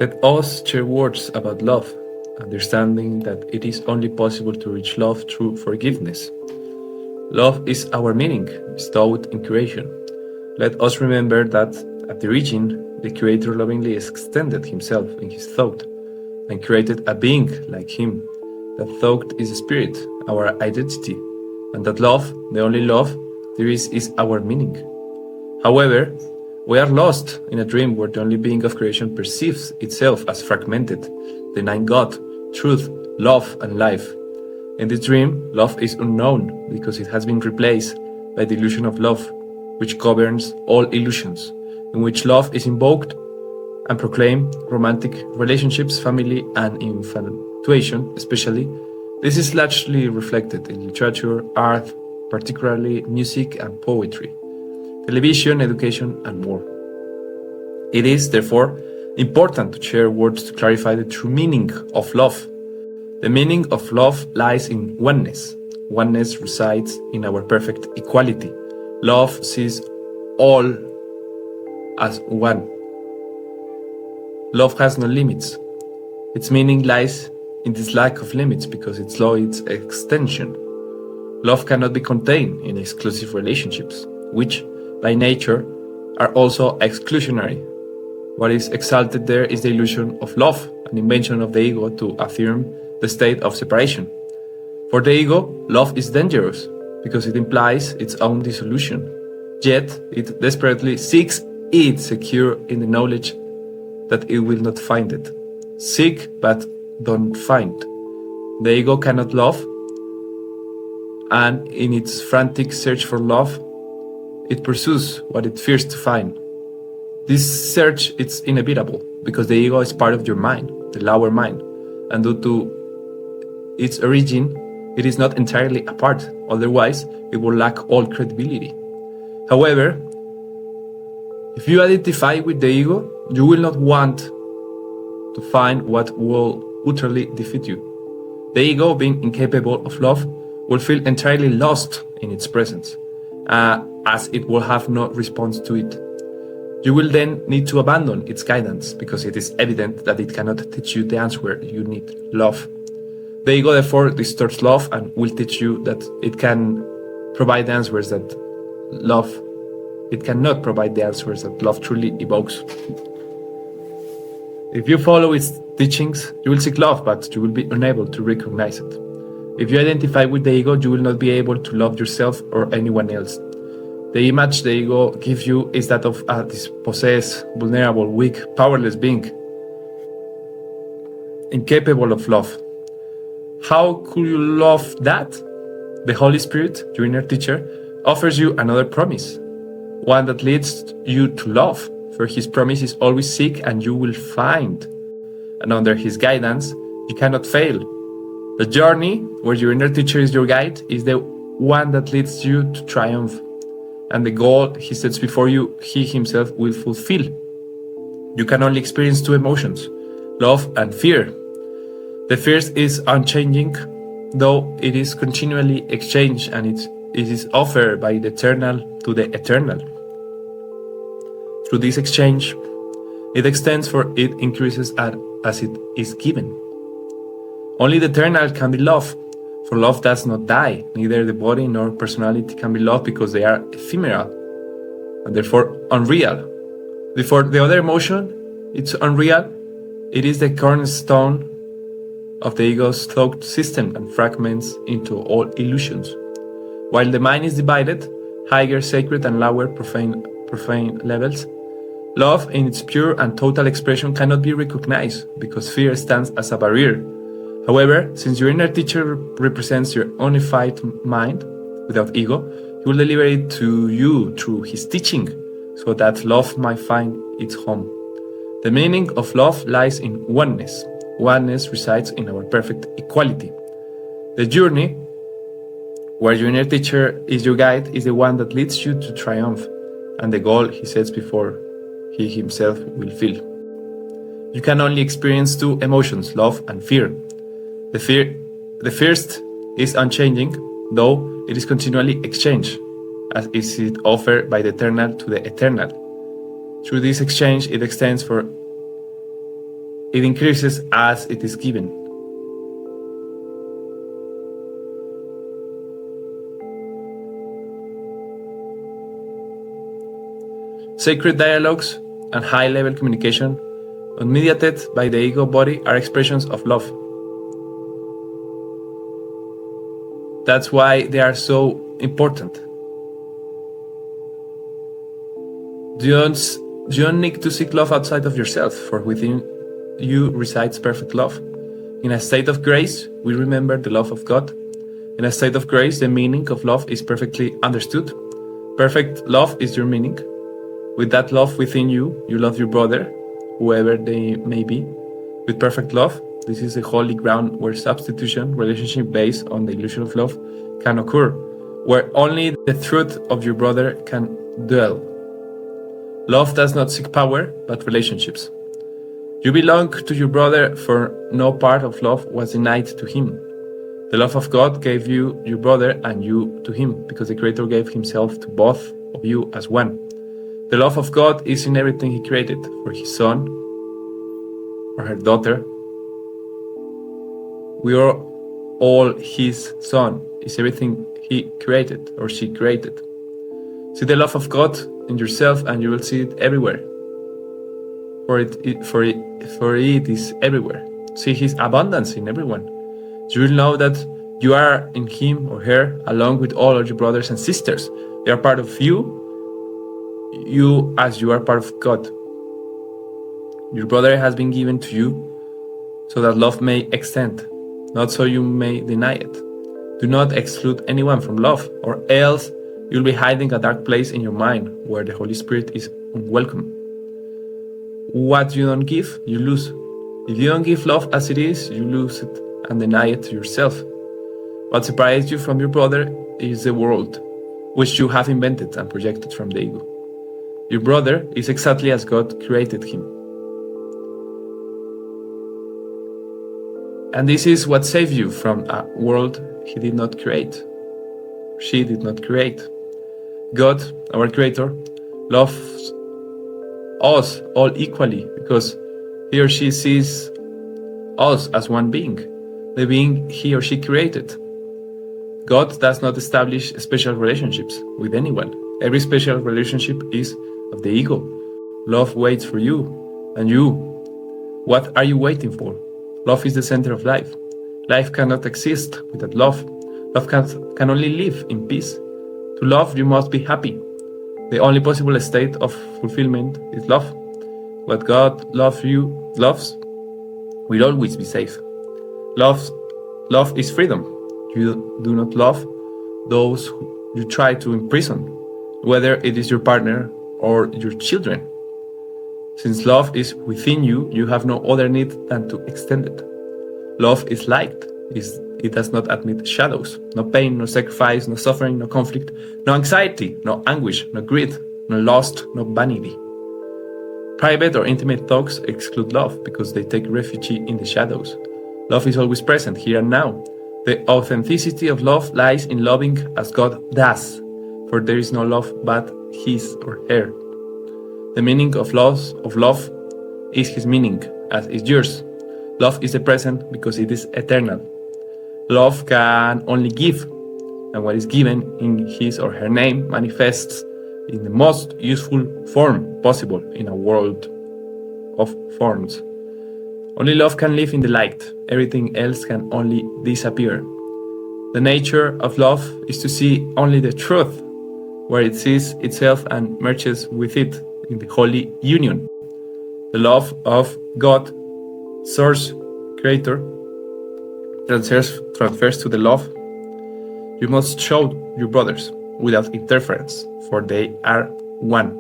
Let us share words about love, understanding that it is only possible to reach love through forgiveness. Love is our meaning, bestowed in creation. Let us remember that at the origin, the Creator lovingly extended Himself in His thought and created a being like Him. That thought is a spirit, our identity, and that love, the only love there is our meaning. However, we are lost in a dream where the only being of creation perceives itself as fragmented, denying God, truth, love, and life. In this dream, love is unknown because it has been replaced by the illusion of love, which governs all illusions, in which love is invoked and proclaimed, romantic relationships, family, and infatuation, especially. This is largely reflected in literature, art, particularly music and poetry, television, education, and more. It is, therefore, important to share words to clarify the true meaning of love. The meaning of love lies in oneness. Oneness resides in our perfect equality. Love sees all as one. Love has no limits. Its meaning lies in this lack of limits because its law is extension. Love cannot be contained in exclusive relationships, which, by nature, are also exclusionary. What is exalted there is the illusion of love, an invention of the ego to affirm the state of separation. For the ego, love is dangerous because it implies its own dissolution, yet it desperately seeks it secure in the knowledge that it will not find it. Seek but don't find. The ego cannot love, and in its frantic search for love, it pursues what it fears to find. This search is inevitable because the ego is part of your mind, the lower mind, and due to its origin, it is not entirely a part, otherwise it will lack all credibility. However, if you identify with the ego, you will not want to find what will utterly defeat you. The ego, being incapable of love, will feel entirely lost in its presence, as it will have no response to it. You will then need to abandon its guidance because it is evident that it cannot teach you the answer you need, love. The ego therefore distorts love and will teach you that it can provide the answers that love. It cannot provide the answers that love truly evokes. If you follow its teachings, you will seek love, but you will be unable to recognize it. If you identify with the ego, you will not be able to love yourself or anyone else. The image the ego gives you is that of a dispossessed, vulnerable, weak, powerless being, incapable of love. How could you love that? The Holy Spirit, your inner teacher, offers you another promise, one that leads you to love, for His promise is always seek and you will find. And under His guidance, you cannot fail. The journey, where your inner teacher is your guide, is the one that leads you to triumph. And the goal He sets before you, He Himself will fulfill. You can only experience two emotions, love and fear. The first is unchanging, though it is continually exchanged and it is offered by the eternal to the eternal. Through this exchange, it extends for it increases as it is given. Only the eternal can be loved, for love does not die. Neither the body nor personality can be loved because they are ephemeral and therefore unreal. Therefore, the other emotion, it's unreal. It is the cornerstone of the ego's thought system and fragments into all illusions. While the mind is divided, higher sacred and lower profane levels, love in its pure and total expression cannot be recognized because fear stands as a barrier. However, since your inner teacher represents your unified mind without ego, he will deliver it to you through his teaching so that love might find its home. The meaning of love lies in oneness. Oneness resides in our perfect equality. The journey, where your inner teacher is your guide, is the one that leads you to triumph, and the goal he sets before he himself will fill. You can only experience two emotions, love and fear. The first is unchanging, though it is continually exchanged, as is it offered by the eternal to the eternal. Through this exchange, it extends for It increases as it is given. Sacred dialogues and high-level communication, unmediated by the ego body, are expressions of love. That's why they are so important. You don't need to seek love outside of yourself, for within you resides perfect love. In a state of grace, we remember the love of God. In a state of grace, the meaning of love is perfectly understood. Perfect love is your meaning. With that love within you, you love your brother, whoever they may be. With perfect love, this is the holy ground where substitution, relationship based on the illusion of love, can occur, where only the truth of your brother can dwell. Love does not seek power, but relationships. You belong to your brother, for no part of love was denied to him. The love of God gave you your brother and you to him, because the Creator gave himself to both of you as one. The love of God is in everything he created, for his son or her daughter. We are all his son, is everything he created or she created. See the love of God in yourself and you will see it everywhere. For it is everywhere. See his abundance in everyone. You will know that you are in him or her along with all of your brothers and sisters. They are part of you as you are part of God. Your brother has been given to you so that love may extend, not so you may deny it. Do not exclude anyone from love, or else you'll be hiding a dark place in your mind where the Holy Spirit is unwelcome. What you don't give, you lose. If you don't give love as it is, you lose it and deny it to yourself. What separates you from your brother is the world, which you have invented and projected from the ego. Your brother is exactly as God created him. And this is what saved you from a world he did not create. She did not create. God, our Creator, loves us all equally because he or she sees us as one being, the being he or she created. God does not establish special relationships with anyone. Every special relationship is of the ego. Love waits for you. And you, what are you waiting for? Love is the center of life. Life cannot exist without love. Love can only live in peace. To love, you must be happy. The only possible state of fulfillment is love. What God loves will always be safe. Love is freedom. You do not love those who you try to imprison, whether it is your partner or your children. Since love is within you, you have no other need than to extend it. Love is light. It does not admit shadows. No pain, no sacrifice, no suffering, no conflict, no anxiety, no anguish, no greed, no lust, no vanity. Private or intimate thoughts exclude love because they take refuge in the shadows. Love is always present, here and now. The authenticity of love lies in loving as God does, for there is no love but his or her. The meaning of love is his meaning, as is yours. Love is the present because it is eternal. Love can only give, and what is given in his or her name manifests in the most useful form possible in a world of forms. Only love can live in the light. Everything else can only disappear. The nature of love is to see only the truth, where it sees itself and merges with it in the holy union. The love of God, Source, Creator, transfers to the love you must show your brothers without interference, for they are one.